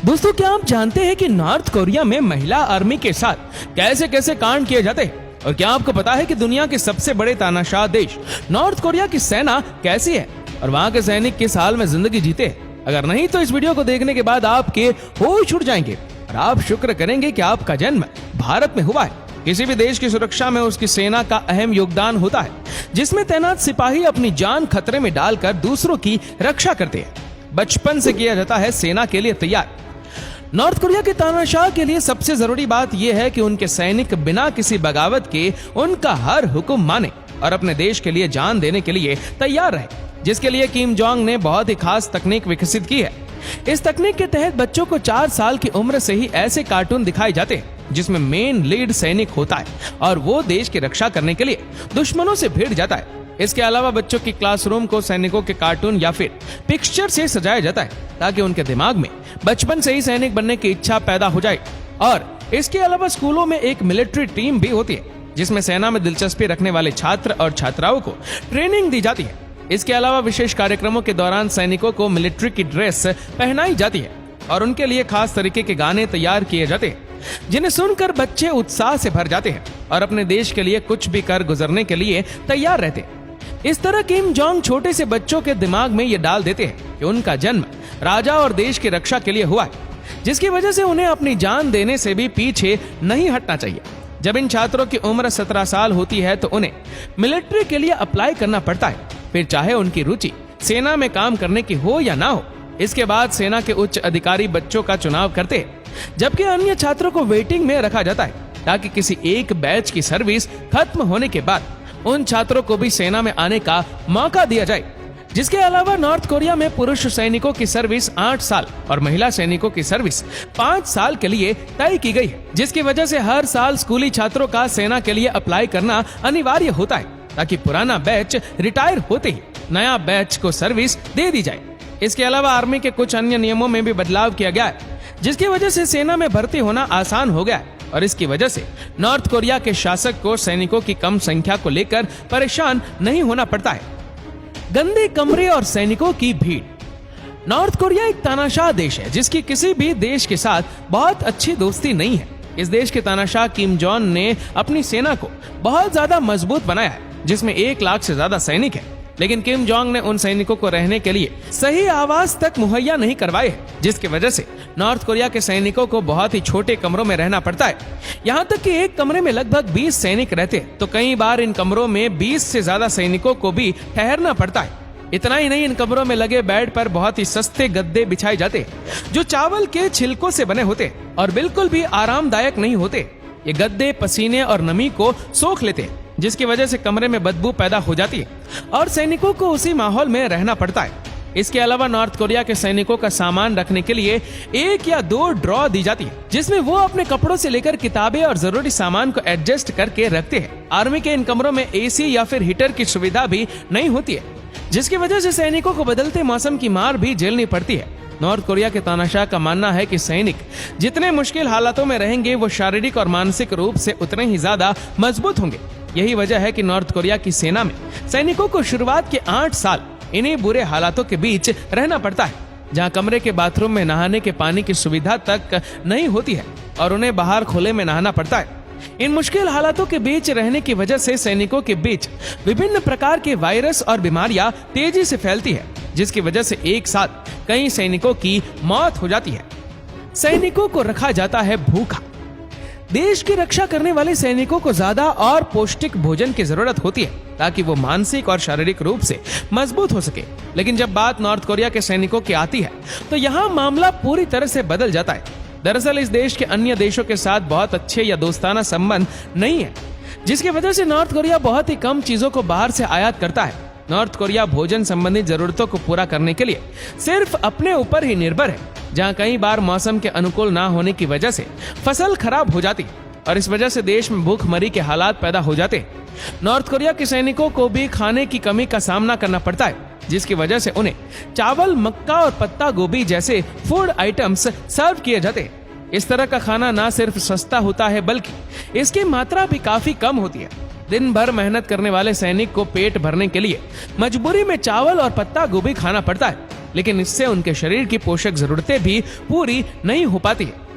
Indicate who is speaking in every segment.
Speaker 1: दोस्तों, क्या आप जानते हैं कि नॉर्थ कोरिया में महिला आर्मी के साथ कैसे कैसे कांड किए जाते हैं? और क्या आपको पता है कि दुनिया के सबसे बड़े तानाशाह देश नॉर्थ कोरिया की सेना कैसी है और वहाँ के सैनिक किस हाल में जिंदगी जीते हैं? अगर नहीं तो इस वीडियो को देखने के बाद आपके होश उड़ जाएंगे और आप शुक्र करेंगे कि आपका जन्म भारत में हुआ है। किसी भी देश की सुरक्षा में उसकी सेना का अहम योगदान होता है, जिसमें तैनात सिपाही अपनी जान खतरे में डालकर दूसरों की रक्षा करते हैं। बचपन से किया जाता है सेना के लिए तैयार। नॉर्थ कोरिया के तानाशाह के लिए सबसे जरूरी बात यह है कि उनके सैनिक बिना किसी बगावत के उनका हर हुक्म माने और अपने देश के लिए जान देने के लिए तैयार रहे, जिसके लिए किम जोंग ने बहुत ही खास तकनीक विकसित की है। इस तकनीक के तहत बच्चों को 4 साल की उम्र से ही ऐसे कार्टून दिखाए जाते हैं जिसमें मेन लीड सैनिक होता है और वो देश की रक्षा करने के लिए दुश्मनों से भिड़ जाता है। इसके अलावा बच्चों की क्लासरूम को सैनिकों के कार्टून या फिर पिक्चर से सजाया जाता है ताकि उनके दिमाग में बचपन से ही सैनिक बनने की इच्छा पैदा हो जाए। और इसके अलावा स्कूलों में एक मिलिट्री टीम भी होती है जिसमें सेना में दिलचस्पी रखने वाले छात्र और छात्राओं को ट्रेनिंग दी जाती है। इसके अलावा विशेष कार्यक्रमों के दौरान सैनिकों को मिलिट्री की ड्रेस पहनाई जाती है और उनके लिए खास तरीके के गाने तैयार किए जाते हैं जिन्हें सुनकर बच्चे उत्साह से भर जाते हैं और अपने देश के लिए कुछ भी कर गुजरने के लिए तैयार रहते हैं। इस तरह किम जोंग छोटे से बच्चों के दिमाग में ये डाल देते हैं कि उनका जन्म राजा और देश की रक्षा के लिए हुआ है, जिसकी वजह से उन्हें अपनी जान देने से भी पीछे नहीं हटना चाहिए। जब इन छात्रों की उम्र 17 साल होती है तो उन्हें मिलिट्री के लिए अप्लाई करना पड़ता है, फिर चाहे उनकी रुचि सेना में काम करने की हो या ना हो। इसके बाद सेना के उच्च अधिकारी बच्चों का चुनाव करते हैं, जबकि अन्य छात्रों को वेटिंग में रखा जाता है ताकि किसी एक बैच की सर्विस खत्म होने के बाद उन छात्रों को भी सेना में आने का मौका दिया जाए। जिसके अलावा नॉर्थ कोरिया में पुरुष सैनिकों की सर्विस 8 साल और महिला सैनिकों की सर्विस 5 साल के लिए तय की गई है, जिसकी वजह से हर साल स्कूली छात्रों का सेना के लिए अप्लाई करना अनिवार्य होता है ताकि पुराना बैच रिटायर होते ही नया बैच को सर्विस दे दी जाए। इसके अलावा आर्मी के कुछ अन्य नियमों में भी बदलाव किया गया है, जिसकी वजह से सेना में भर्ती होना आसान हो गया है और इसकी वजह से नॉर्थ कोरिया के शासक को सैनिकों की कम संख्या को लेकर परेशान नहीं होना पड़ता है। गंदे कमरे और सैनिकों की भीड़। नॉर्थ कोरिया एक तानाशाह देश है जिसकी किसी भी देश के साथ बहुत अच्छी दोस्ती नहीं है। इस देश के तानाशाह किम जोंग ने अपनी सेना को बहुत ज्यादा मजबूत बनाया है, जिसमें 1 लाख से ज्यादा सैनिक है, लेकिन किम जोंग ने उन सैनिकों को रहने के लिए सही आवास तक मुहैया नहीं करवाए है, जिसकी वजह से नॉर्थ कोरिया के सैनिकों को बहुत ही छोटे कमरों में रहना पड़ता है। यहाँ तक कि एक कमरे में लगभग 20 सैनिक रहते हैं, तो कई बार इन कमरों में 20 से ज्यादा सैनिकों को भी ठहरना पड़ता है। इतना ही नहीं, इन कमरों में लगे बेड पर बहुत ही सस्ते गद्दे बिछाए जाते हैं जो चावल के छिलकों से बने होते हैं और बिल्कुल भी आरामदायक नहीं होते। ये गद्दे पसीने और नमी को सोख लेते हैं, जिसकी वजह से कमरे में बदबू पैदा हो जाती है और सैनिकों को उसी माहौल में रहना पड़ता है। इसके अलावा नॉर्थ कोरिया के सैनिकों का सामान रखने के लिए 1 या 2 ड्रॉ दी जाती है, जिसमें वो अपने कपड़ों से लेकर किताबें और जरूरी सामान को एडजस्ट करके रखते हैं। आर्मी के इन कमरों में एसी या फिर हीटर की सुविधा भी नहीं होती है, जिसकी वजह से सैनिकों को बदलते मौसम की मार भी झेलनी पड़ती है। नॉर्थ कोरिया के तानाशाह का मानना है कि सैनिक जितने मुश्किल हालातों में रहेंगे वो शारीरिक और मानसिक रूप से उतने ही ज्यादा मजबूत होंगे। यही वजह है कि नॉर्थ कोरिया की सेना में सैनिकों को शुरुआत के 8 साल इन्हीं बुरे हालातों के बीच रहना पड़ता है, जहां कमरे के बाथरूम में नहाने के पानी की सुविधा तक नहीं होती है और उन्हें बाहर खुले में नहाना पड़ता है। इन मुश्किल हालातों के बीच रहने की वजह से सैनिकों के बीच विभिन्न प्रकार के वायरस और बीमारियां तेजी से फैलती है, जिसकी वजह से एक साथ कई सैनिकों की मौत हो जाती है। सैनिकों को रखा जाता है भूखा। देश की रक्षा करने वाले सैनिकों को ज्यादा और पौष्टिक भोजन की जरूरत होती है ताकि वो मानसिक और शारीरिक रूप से मजबूत हो सके। लेकिन जब बात नॉर्थ कोरिया के सैनिकों की आती है तो यहाँ मामला पूरी तरह से बदल जाता है। दरअसल इस देश के अन्य देशों के साथ बहुत अच्छे या दोस्ताना संबंध नहीं है, जिसकी वजह से नॉर्थ कोरिया बहुत ही कम चीजों को बाहर से आयात करता है। नॉर्थ कोरिया भोजन संबंधी जरूरतों को पूरा करने के लिए सिर्फ अपने ऊपर ही निर्भर है, जहां कई बार मौसम के अनुकूल ना होने की वजह से फसल खराब हो जाती है और इस वजह से देश में भूखमरी के हालात पैदा हो जाते हैं। नॉर्थ कोरिया के सैनिकों को भी खाने की कमी का सामना करना पड़ता है, जिसकी वजह से उन्हें चावल, मक्का और पत्ता गोभी जैसे फूड आइटम्स सर्व किए जाते हैं। इस तरह का खाना ना सिर्फ सस्ता होता है बल्कि इसकी मात्रा भी काफी कम होती है। दिन भर मेहनत करने वाले सैनिक को पेट भरने के लिए मजबूरी में चावल और पत्ता गोभी खाना पड़ता है, लेकिन इससे उनके शरीर की पोषक जरूरतें भी पूरी नहीं हो पाती है।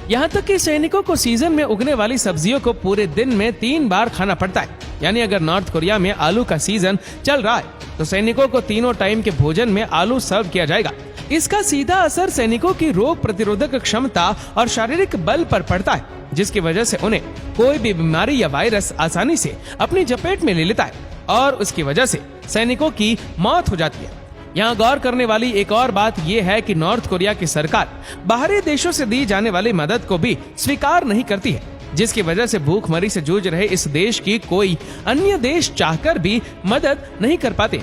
Speaker 1: यहाँ तक कि सैनिकों को सीजन में उगने वाली सब्जियों को पूरे दिन में 3 बार खाना पड़ता है। यानी अगर नॉर्थ कोरिया में आलू का सीजन चल रहा है तो सैनिकों को तीनों टाइम के भोजन में आलू सर्व किया जाएगा। इसका सीधा असर सैनिकों की रोग प्रतिरोधक क्षमता और शारीरिक बल पर पड़ता है, जिसकी वजह से उन्हें कोई भी बीमारी या वायरस आसानी से अपनी चपेट में ले लेता है और उसकी वजह से सैनिकों की मौत हो जाती है। यहाँ गौर करने वाली एक और बात यह है कि नॉर्थ कोरिया की सरकार बाहरी देशों से दी जाने वाली मदद को भी स्वीकार नहीं करती है, जिसकी वजह से भूखमरी से जूझ रहे इस देश की कोई अन्य देश चाहकर भी मदद नहीं कर पाते।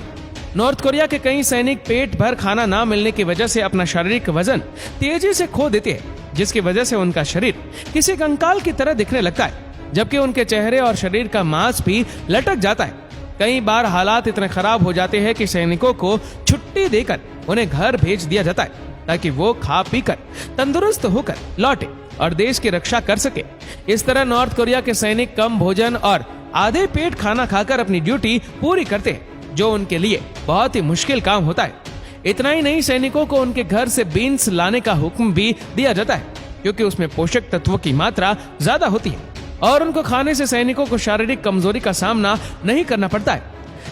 Speaker 1: नॉर्थ कोरिया के कई सैनिक पेट भर खाना ना मिलने की वजह से अपना शारीरिक वजन तेजी से खो देते हैं, जिसकी वजह से उनका शरीर किसी कंकाल की तरह दिखने लगता है, जबकि उनके चेहरे और शरीर का मांस भी लटक जाता है। कई बार हालात इतने खराब हो जाते हैं कि सैनिकों को छुट्टी देकर उन्हें घर भेज दिया जाता है ताकि वो खा पीकर तंदुरुस्त होकर लौटे और देश की रक्षा कर सके। इस तरह नॉर्थ कोरिया के सैनिक कम भोजन और आधे पेट खाना खाकर अपनी ड्यूटी पूरी करते हैं, जो उनके लिए बहुत ही मुश्किल काम होता है। इतना ही नहीं, सैनिकों को उनके घर से बीन्स लाने का हुक्म भी दिया जाता है, क्योंकि उसमें पोषक तत्वों की मात्रा ज्यादा होती है और उनको खाने से सैनिकों को शारीरिक कमजोरी का सामना नहीं करना पड़ता है।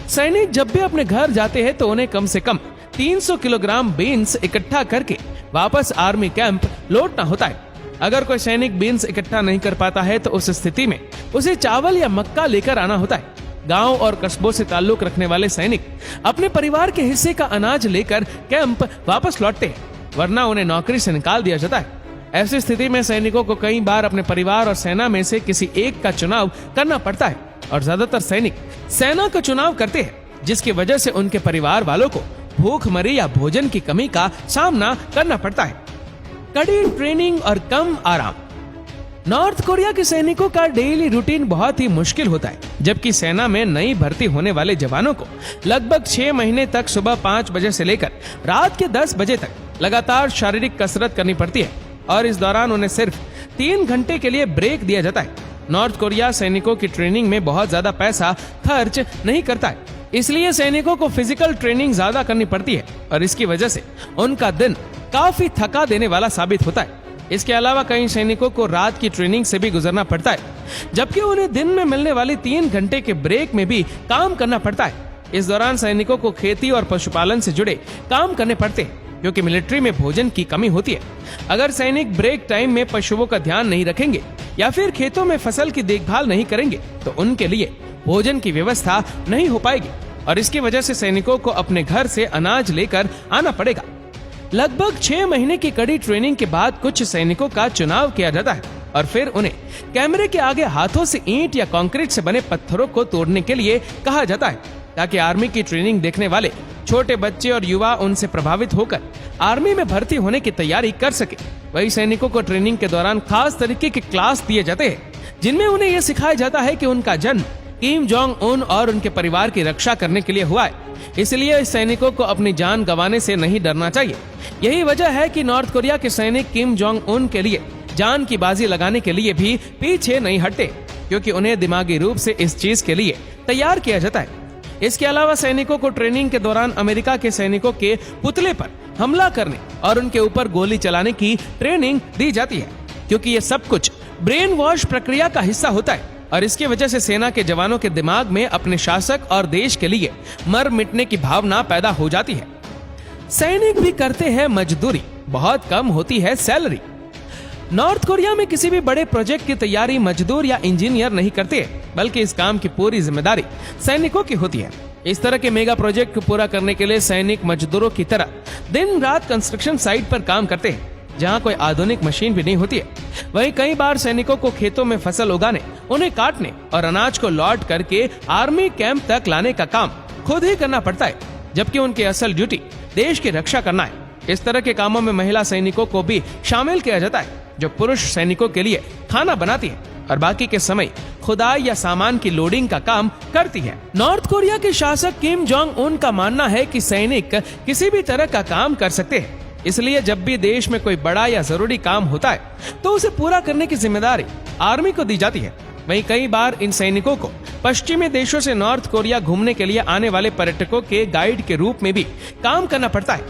Speaker 1: सैनिक जब भी अपने घर जाते हैं तो उन्हें कम से कम 300 किलोग्राम बीन्स इकट्ठा करके वापस आर्मी कैंप लौटना होता है। अगर कोई सैनिक बीन्स इकट्ठा नहीं कर पाता है तो उस स्थिति में उसे चावल या मक्का लेकर आना होता है। गांव और कस्बों से ताल्लुक रखने वाले सैनिक अपने परिवार के हिस्से का अनाज लेकर कैंप वापस लौटते हैं, वरना उन्हें नौकरी से निकाल दिया जाता है। ऐसी स्थिति में सैनिकों को कई बार अपने परिवार और सेना में से किसी एक का चुनाव करना पड़ता है और ज्यादातर सैनिक सेना का चुनाव करते हैं, जिसकी वजह से उनके परिवार वालों को भूखमरी या भोजन की कमी का सामना करना पड़ता है। कड़ी ट्रेनिंग और कम आराम। नॉर्थ कोरिया के सैनिकों का डेली रूटीन बहुत ही मुश्किल होता है, जबकि सेना में नई भर्ती होने वाले जवानों को लगभग 6 महीने तक सुबह 5 बजे से लेकर रात के 10 बजे तक लगातार शारीरिक कसरत करनी पड़ती है और इस दौरान उन्हें सिर्फ 3 घंटे के लिए ब्रेक दिया जाता है। नॉर्थ कोरिया सैनिकों की ट्रेनिंग में बहुत ज्यादा पैसा खर्च नहीं करता है, इसलिए सैनिकों को फिजिकल ट्रेनिंग ज्यादा करनी पड़ती है और इसकी वजह से उनका दिन काफी थका देने वाला साबित होता है। इसके अलावा कई सैनिकों को रात की ट्रेनिंग से भी गुजरना पड़ता है, जबकि उन्हें दिन में मिलने वाली 3 घंटे के ब्रेक में भी काम करना पड़ता है। इस दौरान सैनिकों को खेती और पशुपालन से जुड़े काम करने पड़ते हैं, क्योंकि मिलिट्री में भोजन की कमी होती है। अगर सैनिक ब्रेक टाइम में पशुओं का ध्यान नहीं रखेंगे या फिर खेतों में फसल की देखभाल नहीं करेंगे तो उनके लिए भोजन की व्यवस्था नहीं हो पाएगी और इसकी वजह से सैनिकों को अपने घर से अनाज लेकर आना पड़ेगा। लगभग 6 महीने की कड़ी ट्रेनिंग के बाद कुछ सैनिकों का चुनाव किया जाता है और फिर उन्हें कैमरे के आगे हाथों से ईंट या कंक्रीट से बने पत्थरों को तोड़ने के लिए कहा जाता है, ताकि आर्मी की ट्रेनिंग देखने वाले छोटे बच्चे और युवा उनसे प्रभावित होकर आर्मी में भर्ती होने की तैयारी कर सके। वही सैनिकों को ट्रेनिंग के दौरान खास तरीके के क्लास दिए जाते हैं, जिनमें उन्हें यह सिखाया जाता है कि उनका जन्म किम जोंग उन और उनके परिवार की रक्षा करने के लिए हुआ है, इसलिए सैनिकों को अपनी जान गंवाने से नहीं डरना चाहिए। यही वजह है कि नॉर्थ कोरिया के सैनिक किम जोंग उन के लिए जान की बाजी लगाने के लिए भी पीछे नहीं हटते, क्योंकि उन्हें दिमागी रूप से इस चीज के लिए तैयार किया जाता है। इसके अलावा सैनिकों को ट्रेनिंग के दौरान अमेरिका के सैनिकों के पुतले पर हमला करने और उनके ऊपर गोली चलाने की ट्रेनिंग दी जाती है, क्योंकि ये सब कुछ ब्रेन वॉश प्रक्रिया का हिस्सा होता है और इसकी वजह से सेना के जवानों के दिमाग में अपने शासक और देश के लिए मर मिटने की भावना पैदा हो जाती है। सैनिक भी करते हैं मजदूरी, बहुत कम होती है सैलरी। नॉर्थ कोरिया में किसी भी बड़े प्रोजेक्ट की तैयारी मजदूर या इंजीनियर नहीं करते, बल्कि इस काम की पूरी जिम्मेदारी सैनिकों की होती है। इस तरह के मेगा प्रोजेक्ट को पूरा करने के लिए सैनिक मजदूरों की तरह दिन रात कंस्ट्रक्शन साइट पर काम करते हैं, जहां कोई आधुनिक मशीन भी नहीं होती है। वहीं कई बार सैनिकों को खेतों में फसल उगाने, उन्हें काटने और अनाज को लौट करके आर्मी कैंप तक लाने का काम खुद ही करना पड़ता है, जबकि उनकी असल ड्यूटी देश की रक्षा करना है। इस तरह के कामों में महिला सैनिकों को भी शामिल किया जाता है, जो पुरुष सैनिकों के लिए खाना बनाती है और बाकी के समय खुदाई या सामान की लोडिंग का काम करती है। नॉर्थ कोरिया के शासक किम जोंग उन का मानना है कि सैनिक किसी भी तरह का काम कर सकते हैं, इसलिए जब भी देश में कोई बड़ा या जरूरी काम होता है तो उसे पूरा करने की जिम्मेदारी आर्मी को दी जाती है। वहीं कई बार इन सैनिकों को पश्चिमी देशों से नॉर्थ कोरिया घूमने के लिए आने वाले पर्यटकों के गाइड के रूप में भी काम करना पड़ता है,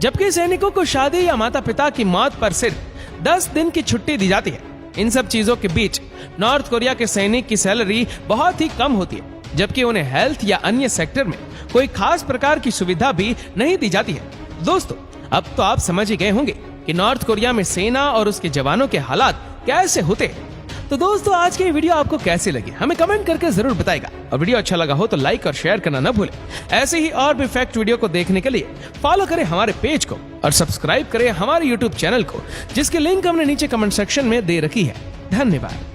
Speaker 1: जबकि सैनिकों को शादी या माता पिता की मौत पर सिर्फ 10 दिन की छुट्टी दी जाती है। इन सब चीजों के बीच नॉर्थ कोरिया के सैनिक की सैलरी बहुत ही कम होती है, जबकि उन्हें हेल्थ या अन्य सेक्टर में कोई खास प्रकार की सुविधा भी नहीं दी जाती है। दोस्तों, अब तो आप समझ ही गए होंगे कि नॉर्थ कोरिया में सेना और उसके जवानों के हालात कैसे होते हैं। तो दोस्तों, आज की वीडियो आपको कैसी लगी हमें कमेंट करके जरूर बताएगा, और वीडियो अच्छा लगा हो तो लाइक और शेयर करना न भूलें। ऐसे ही और भी फैक्ट वीडियो को देखने के लिए फॉलो करें हमारे पेज को और सब्सक्राइब करें हमारे यूट्यूब चैनल को, जिसकी लिंक हमने नीचे कमेंट सेक्शन में दे रखी है। धन्यवाद।